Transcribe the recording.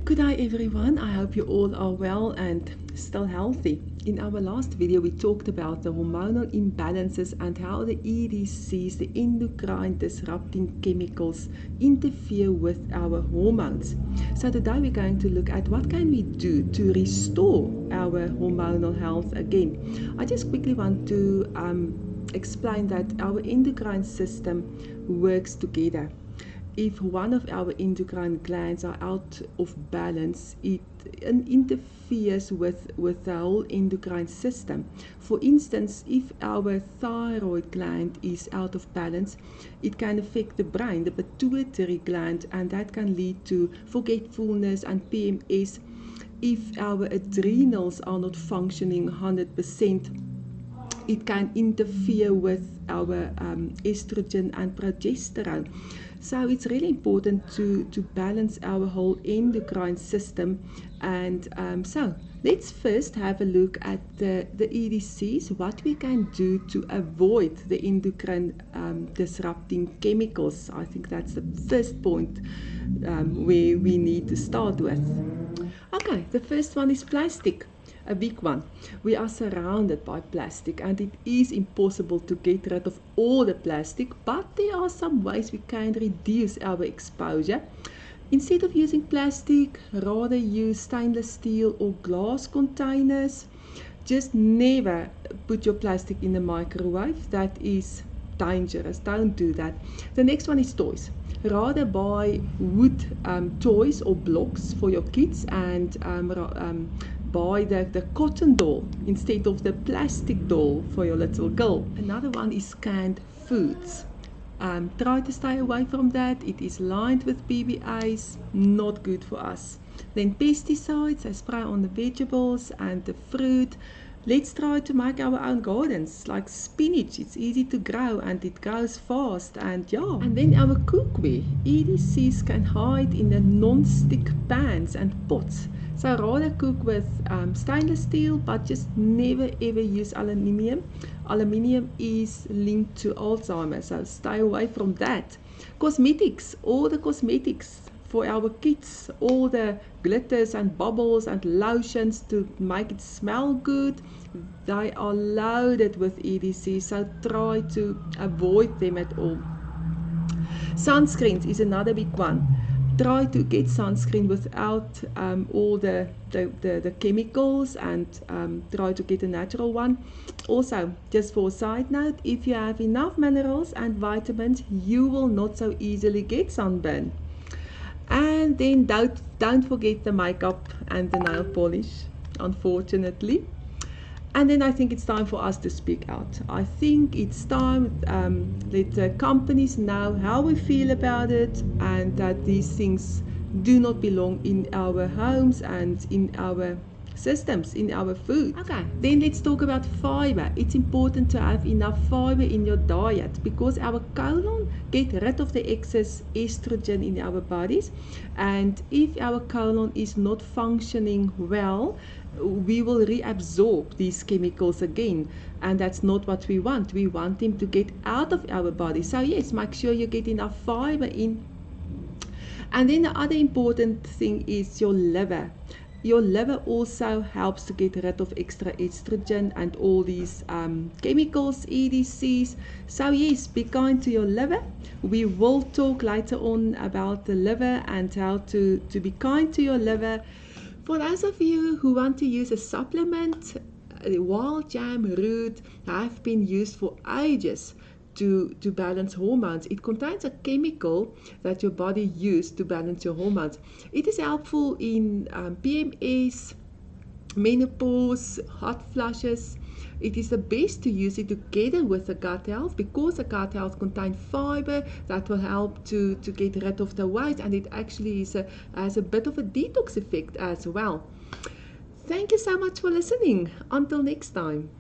Good day everyone, I hope you all are well and still healthy. In our last video we talked about the hormonal imbalances and how the EDCs, the endocrine disrupting chemicals, interfere with our hormones. So today we're going to look at what can we do to restore our hormonal health again. I just quickly want to explain that our endocrine system works together. If one of our endocrine glands are out of balance, it interferes with the whole endocrine system. For instance, if our thyroid gland is out of balance, it can affect the brain, the pituitary gland, and that can lead to forgetfulness and PMS. If our adrenals are not functioning 100%, it can interfere with our estrogen and progesterone. So it's really important to balance our whole endocrine system. And so let's first have a look at the EDCs, what we can do to avoid the endocrine disrupting chemicals. I think that's the first point where we need to start with. Okay, the first one is plastic. A big one. We are surrounded by plastic and it is impossible to get rid of all the plastic, but there are some ways we can reduce our exposure. Instead of using plastic, rather use stainless steel or glass containers. Just never put your plastic in the microwave. That is dangerous. Don't do that. The next one is toys. Rather buy wood toys or blocks for your kids and buy the cotton doll instead of the plastic doll for your little girl. Another one is canned foods. Try to stay away from that. It is lined with PBAs, not good for us. Then pesticides, they spray on the vegetables and the fruit. Let's try to make our own gardens, like spinach. It's easy to grow and it grows fast, and yeah. And then our cookware. EDCs can hide in the non-stick pans and pots. So rather cook with stainless steel, but just never ever use aluminium. Aluminium is linked to Alzheimer's, so stay away from that. Cosmetics, all the cosmetics for our kids, all the glitters and bubbles and lotions to make it smell good, they are loaded with EDC, so try to avoid them at all. Sunscreens is another big one. Try to get sunscreen without all the chemicals, and try to get a natural one. Also, just for a side note, if you have enough minerals and vitamins, you will not so easily get sunburn. And then don't forget the makeup and the nail polish, unfortunately. And then I think it's time for us to speak out. I think it's time let the companies know how we feel about it, and that these things do not belong in our homes and in our systems, in our food. Okay, then let's talk about fiber. It's important to have enough fiber in your diet because our colon gets rid of the excess estrogen in our bodies, and if our colon is not functioning well, we will reabsorb these chemicals again, and that's not what we want. We want them to get out of our body. So yes, make sure you get enough fiber in. And then the other important thing is your liver. Your liver also helps to get rid of extra estrogen and all these chemicals, EDCs. So yes, be kind to your liver. We will talk later on about the liver and how to be kind to your liver. For those of you who want to use a supplement, wild yam root have been used for ages to balance hormones. It contains a chemical that your body uses to balance your hormones. It is helpful in PMS, menopause, hot flushes. It is the best to use it together with the gut health, because the gut health contains fiber that will help to get rid of the weight, and it actually has a bit of a detox effect as well. Thank you so much for listening. Until next time.